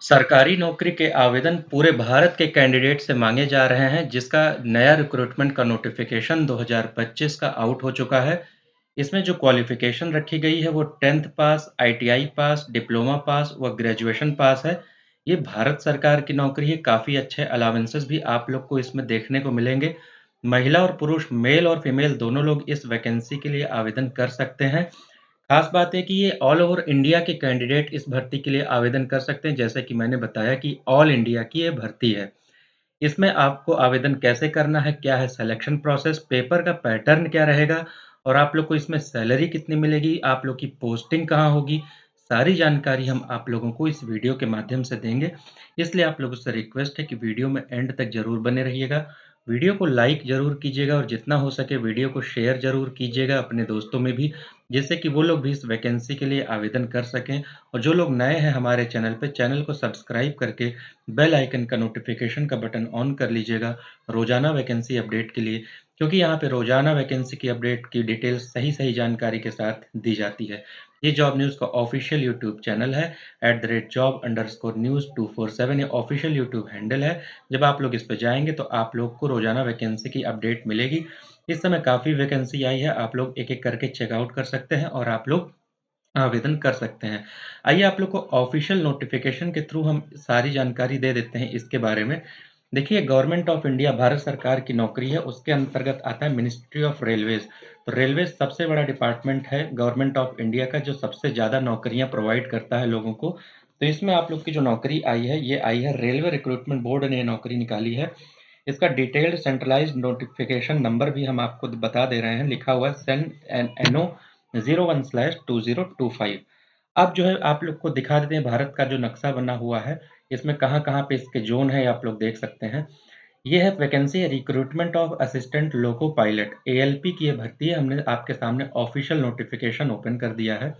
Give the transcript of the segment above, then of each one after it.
सरकारी नौकरी के आवेदन पूरे भारत के कैंडिडेट से मांगे जा रहे हैं, जिसका नया रिक्रूटमेंट का नोटिफिकेशन 2025 का आउट हो चुका है। इसमें जो क्वालिफिकेशन रखी गई है वो 10th पास, आईटीआई पास, डिप्लोमा पास व ग्रेजुएशन पास है। ये भारत सरकार की नौकरी है, काफ़ी अच्छे अलाउंसेस भी आप लोग को इसमें देखने को मिलेंगे। महिला और पुरुष, मेल और फीमेल दोनों लोग इस वैकेंसी के लिए आवेदन कर सकते हैं। खास बात है कि ये ऑल ओवर इंडिया के कैंडिडेट इस भर्ती के लिए आवेदन कर सकते हैं, जैसे कि मैंने बताया कि ऑल इंडिया की ये भर्ती है। इसमें आपको आवेदन कैसे करना है, क्या है सिलेक्शन प्रोसेस, पेपर का पैटर्न क्या रहेगा और आप लोग को इसमें सैलरी कितनी मिलेगी, आप लोग की पोस्टिंग कहाँ होगी, सारी जानकारी हम आप लोगों को इस वीडियो के माध्यम से देंगे। इसलिए आप लोगों से रिक्वेस्ट है कि वीडियो में एंड तक ज़रूर बने रहिएगा। वीडियो को लाइक ज़रूर कीजिएगा और जितना हो सके वीडियो को शेयर ज़रूर कीजिएगा अपने दोस्तों में भी, जिससे कि वो लोग भी इस वैकेंसी के लिए आवेदन कर सकें। और जो लोग नए हैं हमारे चैनल पे, चैनल को सब्सक्राइब करके बेल आइकन का नोटिफिकेशन का बटन ऑन कर लीजिएगा रोजाना वैकेंसी अपडेट के लिए, क्योंकि यहाँ पे रोजाना वैकेंसी की अपडेट की डिटेल्स सही जानकारी के साथ दी जाती है। ये जॉब न्यूज़ का ऑफिशियल यूट्यूब चैनल है @job_news247, ये ऑफिशियल यूट्यूब हैंडल है। जब आप लोग इस पे जाएंगे तो आप लोग को रोजाना वैकेंसी की अपडेट मिलेगी। इस समय काफ़ी वैकेंसी आई है, आप लोग एक एक करके चेकआउट कर सकते हैं और आप लोग आवेदन कर सकते हैं। आइए आप लोग को ऑफ़िशियल नोटिफ़िकेशन के थ्रू हम सारी जानकारी दे देते हैं इसके बारे में। देखिए, गवर्नमेंट ऑफ़ इंडिया भारत सरकार की नौकरी है, उसके अंतर्गत आता है मिनिस्ट्री ऑफ़ रेलवेज़। तो रेलवेज़ सबसे बड़ा डिपार्टमेंट है गवर्नमेंट ऑफ़ इंडिया का, जो सबसे ज़्यादा नौकरियाँ प्रोवाइड करता है लोगों को। तो इसमें आप लोग की जो नौकरी आई है, ये आई है रेलवे रिक्रूटमेंट बोर्ड ने ये नौकरी निकाली है। इसका डिटेल्ड सेंट्रलाइज़्ड नोटिफ़िकेशन नंबर भी हम आपको बता दे रहे हैं, लिखा हुआ है सेन एन एनओ 01/2025। अब जो है आप लोग को दिखा देते हैं भारत का जो नक्शा बना हुआ है, इसमें कहाँ-कहाँ पे इसके ज़ोन हैं आप लोग देख सकते हैं। ये है वैकेंसी है recruitment of assistant loco pilot, ALP की ये भर्ती है। हमने आपके सामने ऑफिशियल नोटिफ़िकेशन ओपन कर दिया है।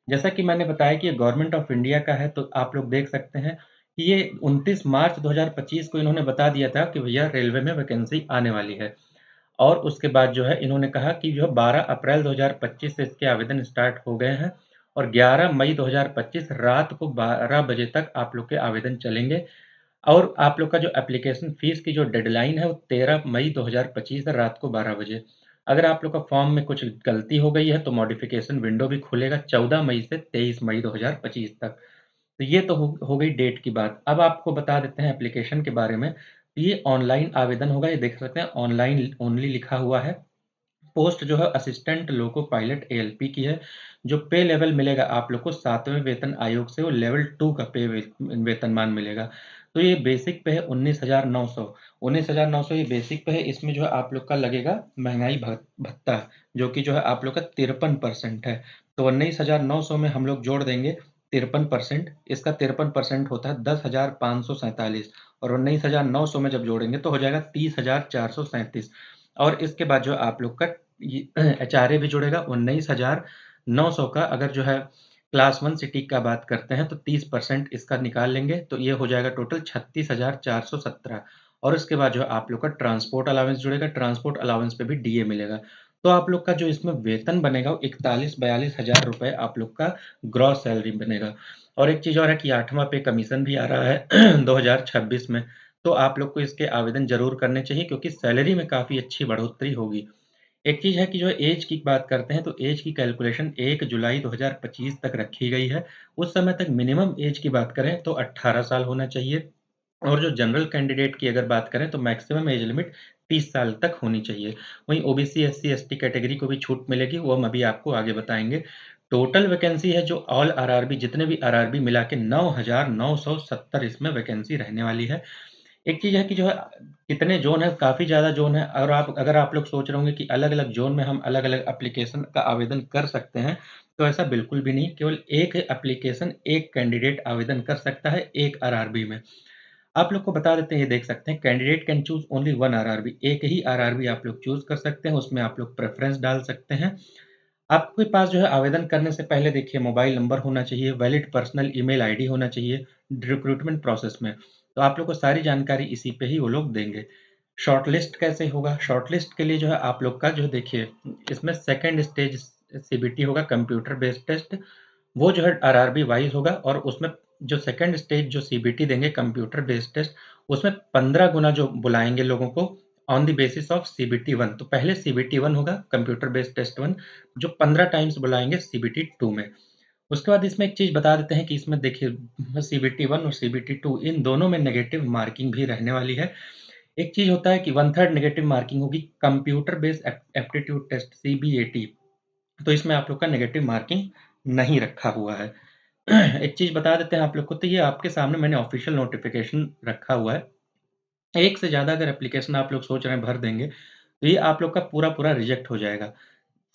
जैसा कि मैंने बताया कि ये गवर्नमेंट ऑफ इंडिया का है, तो आप लोग देख सकते हैं कि ये 29 मार्च 2025 को इन्होंने बता दिया था कि भैया रेलवे में वैकेंसी आने वाली है। और उसके बाद जो है इन्होंने कहा कि जो 12 अप्रैल 2025 से इसके आवेदन स्टार्ट हो गए हैं और 11 मई 2025 रात को 12 बजे तक आप लोग के आवेदन चलेंगे। और आप लोग का जो एप्लीकेशन फ़ीस की जो डेडलाइन है वो 13 मई 2025 है रात को 12 बजे। अगर आप लोग का फॉर्म में कुछ गलती हो गई है तो मॉडिफ़िकेशन विंडो भी खुलेगा 14 मई से 23 मई 2025 तक। तो ये तो हो गई डेट की बात। अब आपको बता देते हैं एप्लीकेशन के बारे में। ये ऑनलाइन आवेदन होगा, ये देख सकते हैं ऑनलाइन ओनली लिखा हुआ है। पोस्ट जो है असिस्टेंट लोको पायलट एएलपी की है। जो पे लेवल मिलेगा आप लोग को 7वें वेतन आयोग से वो लेवल 2 का वेतनमान मिलेगा। तो ये बेसिक पे है 19,900। 19,900 ये बेसिक पे है। इसमें जो है आप लोग का लगेगा महँगाई भत्ता, जो कि जो है आप लोग का 53% है। तो 19,900 में हम लोग जोड़ देंगे 53%, इसका 53% होता है 10,547 और 19,900 में जब जोड़ेंगे तो हो जाएगा 30,437। और इसके बाद जो आप लोग का ये एचआरए भी जुड़ेगा 19,900 का। अगर जो है क्लास 1 सिटी का बात करते हैं तो 30% इसका निकाल लेंगे तो ये हो जाएगा टोटल 36,417। और इसके बाद जो है आप लोग का ट्रांसपोर्ट अलाउंस जुड़ेगा, ट्रांसपोर्ट अलाउंस पे भी डीए मिलेगा। तो आप लोग का जो इसमें वेतन बनेगा वो 41-42 हज़ार रुपए आप लोग का ग्रॉस सैलरी बनेगा। और एक चीज़ और है कि 8वाँ पे कमीशन भी आ रहा है 2026 में। तो आप लोग को इसके आवेदन ज़रूर करने चाहिए, क्योंकि सैलरी में काफ़ी अच्छी बढ़ोतरी होगी। एक चीज़ है कि जो ऐज की बात करते हैं तो ऐज की कैलकुलेशन 1 जुलाई 2025 तक रखी गई है। उस समय तक मिनिमम ऐज की बात करें तो 18 साल होना चाहिए। और जो जनरल कैंडिडेट की अगर बात करें तो मैक्सिमम एज लिमिट 30 साल तक होनी चाहिए। वहीं ओबीसी, एससी, एसटी कैटेगरी को भी छूट मिलेगी, वो हम अभी आपको आगे बताएँगे। टोटल वैकेंसी है जो ऑल आरआरबी, जितने भी आरआरबी मिला के 9,970 इसमें वैकेंसी रहने वाली है। एक चीज़ है कि जो है कितने ज़ोन हैं, काफ़ी ज़्यादा ज़ोन है। और अगर आप लोग सोच रहे होंगे कि अलग-अलग ज़ोन में हम अलग-अलग एप्लीकेशन का आवेदन कर सकते हैं, तो ऐसा बिल्कुल भी नहीं। केवल एक एप्लीकेशन एक कैंडिडेट आवेदन कर सकता है, एक आरआरबी में। आप लोग को बता देते हैं, ये देख सकते हैं candidate can choose only one RRB, एक ही आरआरबी आप लोग चूज़ कर सकते हैं, उसमें आप लोग प्रेफ़रेंस डाल सकते हैं। आपके पास जो है आवेदन करने से पहले देखिए मोबाइल नंबर होना चाहिए, वैलिड पर्सनल ईमेल आईडी होना चाहिए रिक्रूटमेंट प्रोसेस में। तो आप लोग को सारी जानकारी इसी पे ही वो लोग देंगे। शॉर्टलिस्ट कैसे होगा? शॉर्टलिस्ट के लिए जो है आप लोग का जो है देखिए, इसमें सेकंड स्टेज सीबीटी होगा, कंप्यूटर बेस्ड टेस्ट। वो जो है आरआरबी वाइज़ होगा और उसमें जो सेकंड स्टेज जो सीबीटी देंगे कंप्यूटर बेस्ड टेस्ट, उसमें 15 गुना जो बुलाएंगे लोगों को on the basis of CBT 1। तो पहले सीबीटी 1 होगा, कंप्यूटर बेस्ड टेस्ट 1, जो 15 टाइम्स बुलाएंगे सीबीटी 2 में। उसके बाद इसमें एक चीज बता देते हैं कि इसमें देखिए सीबीटी 1 और सीबीटी 2 इन दोनों में नेगेटिव मार्किंग भी रहने वाली है। एक चीज होता है कि 1/3 नेगेटिव मार्किंग होगी computer based aptitude test CBAT, तो इसमें आप लोग का नेगेटिव मार्किंग नहीं रखा हुआ है। एक चीज बता देते हैं आप लोग को, तो ये आपके सामने मैंने ऑफिशियल नोटिफिकेशन रखा हुआ है। एक से ज्यादा अगर एप्लीकेशन आप लोग सोच रहे हैं भर देंगे, तो ये आप लोग का पूरा पूरा रिजेक्ट हो जाएगा।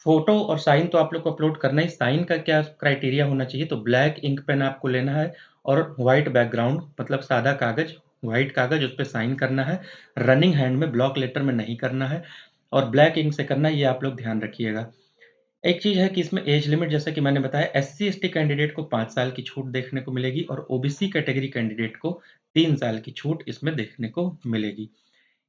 फोटो और साइन तो आप लोग को अपलोड करना ही। साइन का क्या क्राइटेरिया होना चाहिए, तो ब्लैक इंक पेन आपको लेना है और व्हाइट बैकग्राउंड, मतलब सादा कागज, व्हाइट कागज, उस पे साइन करना है। रनिंग हैंड में, ब्लॉक लेटर में नहीं करना है, और ब्लैक इंक से करना है, ये आप लोग ध्यान रखिएगा। एक चीज है कि इसमें एज लिमिट, जैसा कि मैंने बताया, एससी एसटी कैंडिडेट को 5 साल की छूट देखने को मिलेगी और ओबीसी कैटेगरी कैंडिडेट को 3 साल की छूट इसमें देखने को मिलेगी।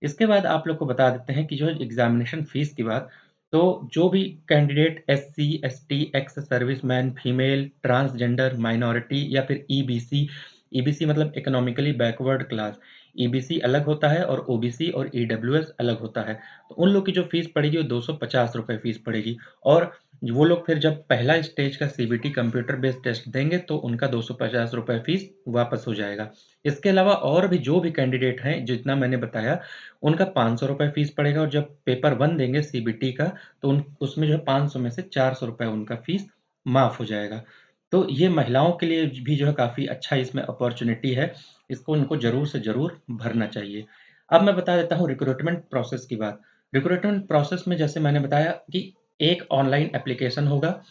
इसके बाद आप लोग को बता देते हैं कि जो है एग्जामिनेशन फीस की बात, तो जो भी candidate SC ST, ex serviceman, female, transgender, minority या फिर ईबीसी, ईबीसी मतलब इकोनॉमिकली बैकवर्ड क्लास, ईबीसी अलग होता है और ओबीसी और ईडब्ल्यूएस अलग होता है, तो उन लोग की जो फीस पड़ेगी वो 250 रुपये फीस पड़ेगी। और वो लोग फिर जब पहला स्टेज का सीबीटी कंप्यूटर बेस्ड टेस्ट देंगे तो उनका 250 रुपये फीस वापस हो जाएगा। इसके अलावा और भी जो भी कैंडिडेट हैं, जितना मैंने बताया, उनका 500 रुपये फीस पड़ेगा, और जब पेपर 1 देंगे सीबीटी का, तो उसमें जो है 500 में से 400 रुपये उनका फीस माफ हो जाएगा। तो ये महिलाओं के लिए भी जो है काफ़ी अच्छा इसमें अपॉर्चुनिटी है, इसको उनको ज़रूर से ज़रूर भरना चाहिए। अब मैं बता देता हूँ रिक्रूटमेंट प्रोसेस की बात। रिक्रूटमेंट प्रोसेस में जैसे मैंने बताया कि एक ऑनलाइन एप्लीकेशन होगा,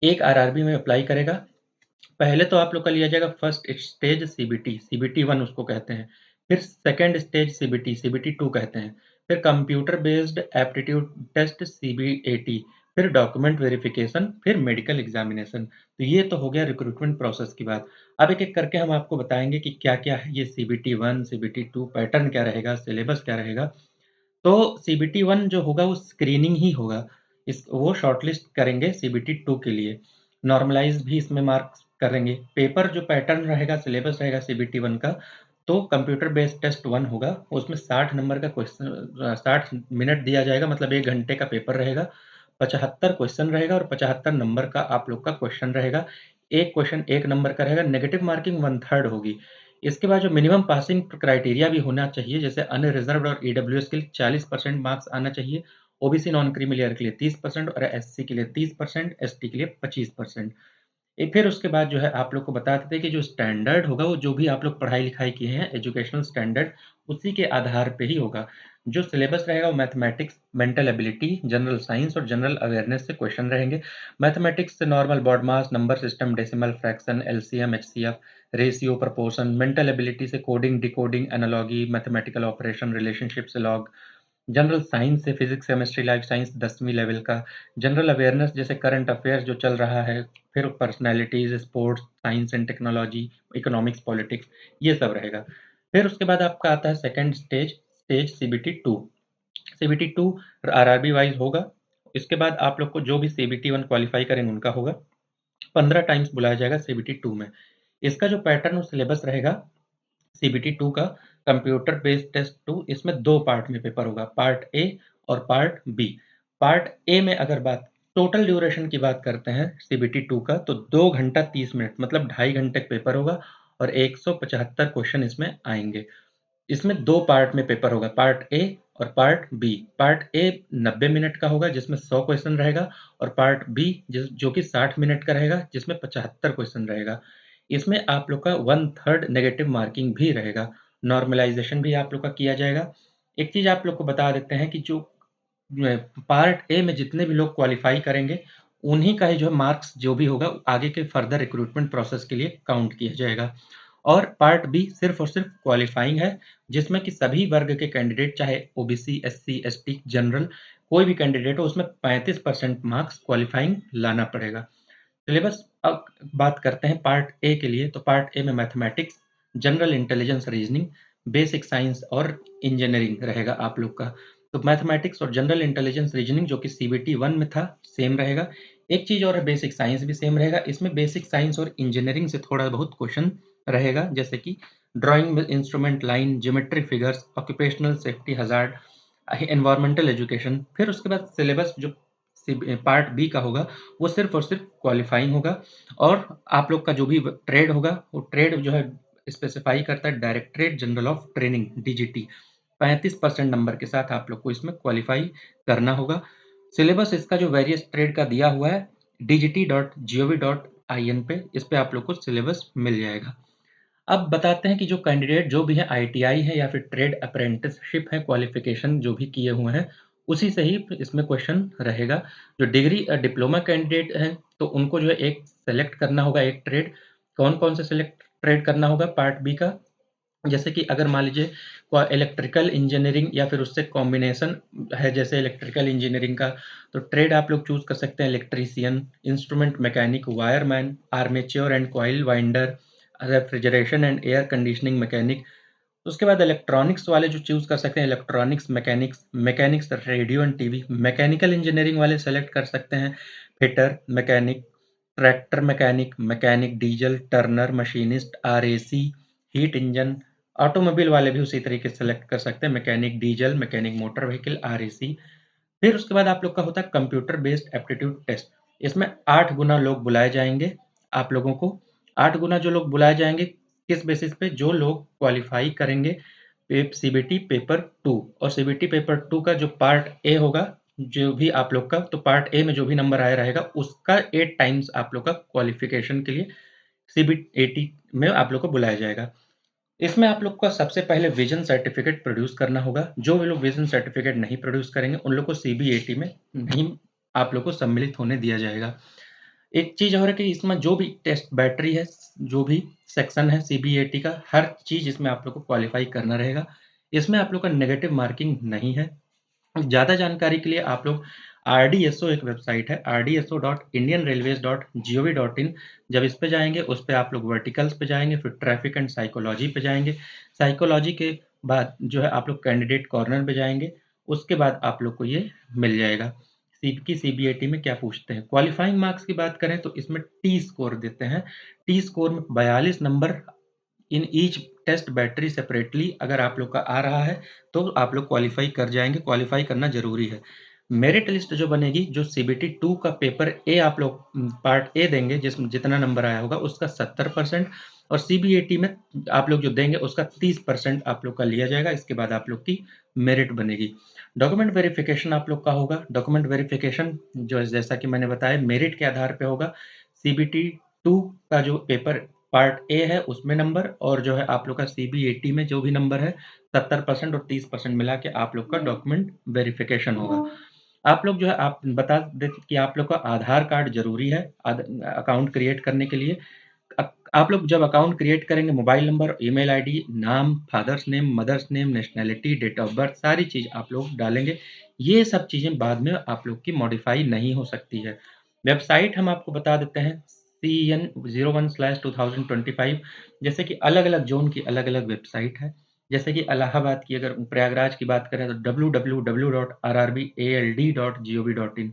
एक आरआरबी में अप्लाई करेगा। पहले तो आप लोग का लिया जाएगा फर्स्ट स्टेज सीबीटी, सीबीटी 1 उसको कहते हैं। फिर सेकंड स्टेज सीबीटी, सीबीटी 2 कहते हैं। फिर computer based aptitude test CBAT, फिर डॉक्यूमेंट वेरिफिकेशन, फिर मेडिकल एग्जामिनेशन। तो ये तो हो गया रिक्रूटमेंट प्रोसेस की बात। अब एक एक करके हम आपको बताएंगे कि क्या क्या है ये सीबीटी 1, सीबीटी 2, पैटर्न क्या रहेगा, सिलेबस क्या रहेगा। तो सीबीटी 1 जो होगा वो स्क्रीनिंग ही होगा। वो शॉर्टलिस्ट करेंगे सीबीटी 2 के लिए। नॉर्मलाइज़ भी इसमें मार्क्स करेंगे। पेपर जो पैटर्न रहेगा, सिलेबस रहेगा सीबीटी 1 का, तो कंप्यूटर बेस्ड टेस्ट 1 होगा। उसमें 60 नंबर का क्वेश्चन, 60 मिनट दिया जाएगा, मतलब 1 घंटे का पेपर रहेगा। 75 क्वेश्चन रहेगा और 75 नंबर का आप लोग का क्वेश्चन रहेगा। एक क्वेश्चन 1 नंबर का रहेगा। नेगेटिव मार्किंग 1/3 होगी। इसके बाद जो मिनिमम पासिंग क्राइटेरिया भी होना चाहिए, जैसे अनरिजर्व्ड और ईडब्ल्यूएस के लिए 40% मार्क्स आना चाहिए, ओबीसी नॉन क्रीमी लेयर के लिए 30% और एससी के लिए 30%, एसटी के लिए 25%। फिर उसके बाद जो है आप लोग को बता देते हैं कि जो स्टैंडर्ड होगा, वो जो भी आप लोग पढ़ाई लिखाई किए हैं, एजुकेशनल स्टैंडर्ड, उसी के आधार पे ही होगा। जो सिलेबस रहेगा वो mathematics, mental ability, general science और जनरल अवेयरनेस से क्वेश्चन रहेंगे। मैथमेटिक्स से normal, BODMAS, number system, decimal, fraction, LCM, HCF, ratio, proportion. Mental ability से coding, decoding, analogy, mathematical operation, relationship से लॉग। जनरल साइंस से physics, chemistry, life science 10वीं level का। General awareness जैसे current affairs जो चल रहा है, फिर personalities, sports, science and technology, economics, politics, ये सब रहेगा। फिर उसके बाद आपका आता है second stage, stage CBT 2। CBT 2 RRB wise होगा। इसके बाद आप लोग को जो भी सीबीटी 1 क्वालिफाई करेंगे उनका होगा। 15 टाइम्स बुलाया जाएगा सीबीटी 2 में। इसका जो पैटर्न और सिलेबस रहेगा सीबीटी 2 का, कंप्यूटर बेस्ड टेस्ट 2, इसमें 2 पार्ट में पेपर होगा, पार्ट ए और पार्ट बी। पार्ट ए में अगर बात टोटल ड्यूरेशन की बात करते हैं सीबीटी 2 का, तो 2 घंटा 30 मिनट, मतलब 2.5 घंटे का पेपर होगा और 175 क्वेश्चन इसमें आएंगे। इसमें 2 पार्ट में पेपर होगा, पार्ट ए और part B. Part A 90 minute का होगा जिसमें 100 क्वेश्चन रहेगा, और पार्ट बी जो कि 60 मिनट का रहेगा जिसमें 75 क्वेश्चन रहेगा। इसमें आप लोग का 1/3 नेगेटिव मार्किंग भी रहेगा। नॉर्मलाइजेशन भी आप लोग का किया जाएगा। एक चीज़ आप लोग को बता देते हैं कि जो पार्ट ए में जितने भी लोग क्वालिफाई करेंगे, उन्हीं का ही जो है मार्क्स जो भी होगा आगे के फर्दर रिक्रूटमेंट प्रोसेस के लिए काउंट किया जाएगा। और पार्ट बी सिर्फ और सिर्फ क्वालिफाइंग है, जिसमें कि सभी वर्ग के कैंडिडेट, चाहे ओबीसी, एससी, एसटी, जनरल, कोई भी कैंडिडेट हो, उसमें 35% मार्क्स क्वालिफाइंग लाना पड़ेगा। सिलेबस अब बात करते हैं पार्ट ए के लिए, तो पार्ट ए में mathematics, general intelligence, reasoning, basic science और इंजीनियरिंग रहेगा आप लोग का। तो मैथमेटिक्स और जनरल इंटेलिजेंस, रीजनिंग जो कि सीबीटी 1 में था, सेम रहेगा। एक चीज़ और है, बेसिक साइंस भी सेम रहेगा। इसमें बेसिक साइंस और इंजीनियरिंग से थोड़ा बहुत क्वेश्चन रहेगा, जैसे कि ड्राइंग में instrument line, geometry figures, occupational safety hazard, environmental education. फिर उसके बाद सिलेबस जो पार्ट बी का होगा वो सिर्फ और सिर्फ क्वालिफाइंग होगा, और आप लोग का जो भी ट्रेड होगा वो ट्रेड जो है स्पेसिफाई करता है directorate general of training DGT. 35% number के साथ आप लोग को इसमें क्वालिफाई करना होगा। सिलेबस इसका जो वेरियस ट्रेड का दिया हुआ है dgt.gov.in पे, इस पे आप लोग को सिलेबस मिल जाएगा। अब बताते हैं कि जो कैंडिडेट जो भी है आईटीआई है या फिर ट्रेड अप्रेंटिसशिप है, क्वालिफिकेशन जो भी किए हुए हैं उसी से ही इसमें क्वेश्चन रहेगा। जो डिग्री डिप्लोमा कैंडिडेट हैं तो उनको जो है एक सेलेक्ट करना होगा, एक ट्रेड। कौन कौन से सेलेक्ट ट्रेड करना होगा पार्ट बी का? जैसे कि अगर मान लीजिए इलेक्ट्रिकल इंजीनियरिंग या फिर उससे कॉम्बिनेशन है, जैसे इलेक्ट्रिकल इंजीनियरिंग का, तो ट्रेड आप लोग चूज कर सकते हैं electrician, instrument mechanic, wireman, armature and coil winder, refrigeration and air conditioning mechanic. उसके बाद इलेक्ट्रॉनिक्स वाले जो चूज कर सकते हैं electronics mechanics, mechanics radio and TV. Mechanical engineering वाले सेलेक्ट कर सकते हैं fitter mechanic, tractor mechanic, mechanic diesel, turner, machinist, RAC, heat engine. Automobile वाले भी उसी तरीके से सेलेक्ट कर सकते हैं mechanic diesel, mechanic motor vehicle, RAC. फिर उसके बाद आप लोग का होता है कंप्यूटर बेस्ड एप्टीट्यूड टेस्ट। इसमें 8 गुना लोग बुलाए जाएंगे आप लोगों को। 8 गुना जो लोग बुलाए जाएंगे किस बेसिस पे? जो लोग क्वालिफाई करेंगे सीबीटी पेपर 2, और सीबीटी पेपर 2 का जो पार्ट ए होगा, जो भी आप लोग का, तो पार्ट ए में जो भी नंबर आया रहेगा उसका 8 टाइम्स आप लोग का क्वालिफिकेशन के लिए सीबीटी में आप लोग को बुलाया जाएगा। इसमें आप लोग को सबसे पहले विजन सर्टिफिकेट प्रोड्यूस करना होगा। जो भी लोग विजन सर्टिफिकेट नहीं प्रोड्यूस करेंगे उन लोग को सीबीएटी में नहीं आप लोग को सम्मिलित होने दिया जाएगा। एक चीज और है कि इसमें जो भी टेस्ट बैटरी है, जो भी सेक्शन है सीबीएटी का, हर चीज इसमें आप लोग को क्वालिफाई करना रहेगा। इसमें आप लोग का नेगेटिव मार्किंग नहीं है। ज़्यादा जानकारी के लिए आप लोग आरडीएसओ एक वेबसाइट है, rdso.indianrailways.gov.in। जब इस पे जाएंगे उस पे आप लोग वर्टिकल्स पे जाएंगे, फिर ट्रैफिक एंड साइकोलॉजी पे जाएंगे। साइकोलॉजी के बाद जो है आप लोग कैंडिडेट कॉर्नर पे जाएंगे। उसके बाद आप लोग को ये मिल जाएगा सीट की सीबीएटी में क्या पूछते हैं। क्वालिफाइंग मार्क्स की बात करें तो इसमें टी स्कोर देते हैं। टी स्कोर में 42 number in each test battery separately अगर आप लोग का आ रहा है तो आप लोग क्वालिफाई कर जाएंगे। क्वालिफाई करना जरूरी है। मेरिट लिस्ट जो बनेगी, जो सीबीटी 2 का पेपर ए आप लोग पार्ट ए देंगे, जिसमें जितना नंबर आया होगा उसका 70%, और सीबीएटी में आप लोग जो देंगे उसका 30% आप लोग का लिया जाएगा। इसके बाद आप लोग की मेरिट बनेगी। डॉक्यूमेंट वेरिफिकेशन आप लोग का होगा। डॉक्यूमेंट वेरिफिकेशन जो जैसा कि मैंने बताया मेरिट के आधार पे होगा। सीबीटी 2 का जो पेपर पार्ट ए है उसमें नंबर, और जो है आप लोग का सीबीएटी में जो भी नंबर है 70% और 30% मिला के आप लोग का डॉक्यूमेंट वेरिफिकेशन होगा। आप लोग जो है आप बता दें कि आप लोग का आधार कार्ड जरूरी है अकाउंट क्रिएट करने के लिए। आप लोग जब अकाउंट क्रिएट करेंगे मोबाइल नंबर, ईमेल आईडी, नाम, father's name, mother's name, nationality, date of birth, सारी चीज़ आप लोग डालेंगे। ये सब चीज़ें बाद में आप लोग की मॉडिफाई नहीं हो सकती है। वेबसाइट हम आपको बता देते हैं CN01/2025। जैसे कि अलग-अलग ज़ोन की अलग-अलग वेबसाइट है। जैसे कि इलाहाबाद की, अगर प्रयागराज की बात करें तो www.rrbald.gov.in।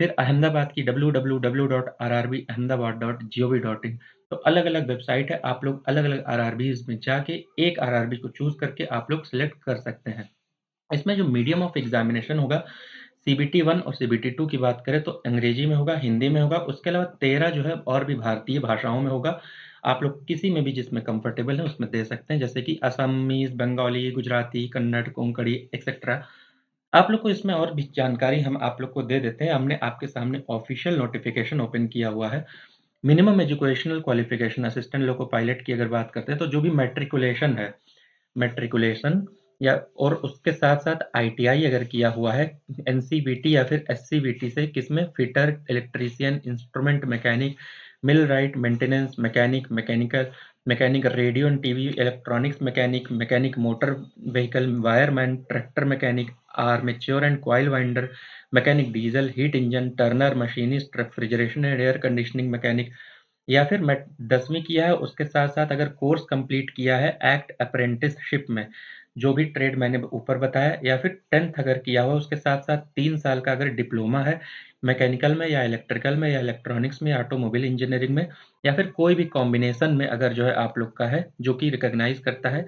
फिर अहमदाबाद की www.rrbahmedabad.gov.in। तो अलग-अलग वेबसाइट है। आप लोग अलग-अलग आरआरबीज़ में जाके एक आरआरबी को चूज़ करके आप लोग सेलेक्ट कर सकते हैं। इसमें जो मीडियम ऑफ एग्जामिनेशन होगा, सीबीटी 1 और सीबीटी 2 की बात करें तो अंग्रेजी में होगा, हिंदी में होगा। उसके अलावा 13 जो है और भी भारतीय भाषाओं में होगा। आप लोग किसी में भी जिसमें कंफर्टेबल है उसमें दे सकते हैं, जैसे कि असमीज़, बंगाली, गुजराती, कन्नड़, कोंकणी एक्सेट्रा। आप लोग को इसमें और भी जानकारी हम आप लोग को दे देते हैं। हमने आपके सामने ऑफिशियल नोटिफिकेशन ओपन किया हुआ है। Minimum educational qualification assistant loco pilot की अगर बात करते हैं तो जो भी मैट्रिकुलेशन है, मैट्रिकुलेशन या और उसके साथ-साथ आईटीआई अगर किया हुआ है, एनसीवीटी या फिर एससीवीटी से, किसमें? Fitter, electrician, instrument mechanic, millwright, maintenance mechanic, mechanic radio and TV, electronics mechanic, mechanic motor vehicle, wireman, tractor mechanic, armature and coil winder, mechanic diesel, heat engine, turner, machinist, refrigeration and air conditioning mechanic, या फिर मैं 10वीं किया है उसके साथ-साथ अगर course complete किया है एक्ट अप्रेंटिसशिप में, जो भी ट्रेड मैंने ऊपर बताया, या फिर 10th अगर किया हुआ उसके साथ-साथ 3 साल का अगर डिप्लोमा है मैकेनिकल में या इलेक्ट्रिकल में या इलेक्ट्रॉनिक्स में या ऑटोमोबाइल इंजीनियरिंग में या फिर कोई भी कॉम्बिनेशन में अगर जो है आप लोग का है, जो कि रिकॉग्नाइज़ करता है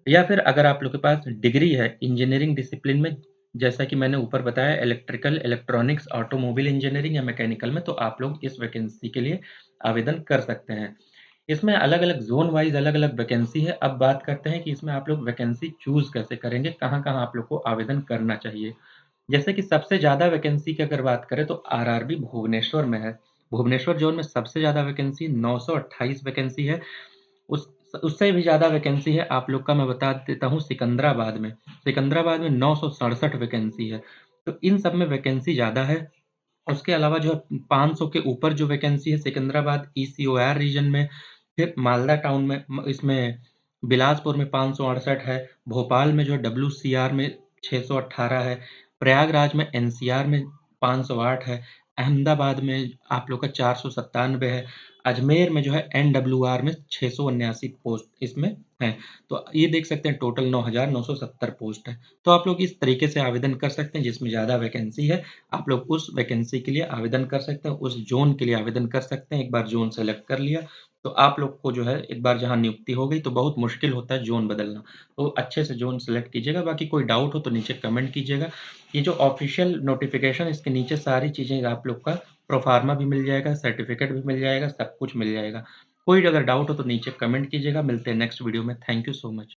या फिर अगर आप लोग के पास डिग्री है इंजीनियरिंग डिसिप्लिन में, जैसा कि मैंने ऊपर बताया इलेक्ट्रिकल, इलेक्ट्रॉनिक्स, ऑटोमोबाइल इंजीनियरिंग या मैकेनिकल में, तो आप लोग इस वैकेंसी के लिए आवेदन कर सकते हैं। इसमें अलग-अलग ज़ोन वाइज़ अलग-अलग वैकेंसी है। अब बात करते हैं कि इसमें आप लोग वैकेंसी चूज़ कैसे करेंगे, कहाँ-कहाँ आप लोग को आवेदन करना चाहिए। जैसे कि सबसे ज़्यादा वैकेंसी की अगर बात करें तो आरआरबी भुवनेश्वर में है। भुवनेश्वर ज़ोन में सबसे ज़्यादा वैकेंसी 928 वैकेंसी है। उस उससे भी ज़्यादा वैकेंसी है आप लोग का मैं बता देता हूँ सिकंदराबाद में। सिकंदराबाद में 967 वैकेंसी है। तो इन सब में वैकेंसी ज़्यादा है। उसके अलावा जो है 500 के ऊपर जो वैकेंसी है सिकंदराबाद ईसीओआर रीजन में, फिर मालदा टाउन में इसमें बिलासपुर में 568 है, भोपाल में जो है डब्ल्यूसीआर में 618 है, प्रयागराज में एनसीआर में 508 है, अहमदाबाद में आप लोग का 497 है, अजमेर में जो है एनडब्ल्यूआर में 679 पोस्ट इसमें हैं। तो ये देख सकते हैं टोटल 9,970 पोस्ट है। तो आप लोग इस तरीके से आवेदन कर सकते हैं जिसमें ज़्यादा वैकेंसी है, आप लोग उस वैकेंसी के लिए आवेदन कर सकते हैं, उस ज़ोन के लिए आवेदन कर सकते हैं। एक बार ज़ोन सेलेक्ट कर लिया, तो आप लोग को जो है एक बार जहाँ नियुक्ति हो गई तो बहुत मुश्किल होता है ज़ोन बदलना। तो अच्छे से ज़ोन सेलेक्ट कीजिएगा, बाकी कोई डाउट हो तो नीचे कमेंट कीजिएगा। ये जो ऑफ़िशियल नोटिफ़िकेशन इसके नीचे सारी चीज़ें आप लोग का प्रोफ़ार्मा भी मिल जाएगा, सर्टिफ़िकेट भी मिल जाएगा, सब कुछ मिल जाएगा। कोई अगर डाउट हो तो नीचे कमेंट कीजिएगा। मिलते हैं नेक्स्ट वीडियो में। Thank you so much.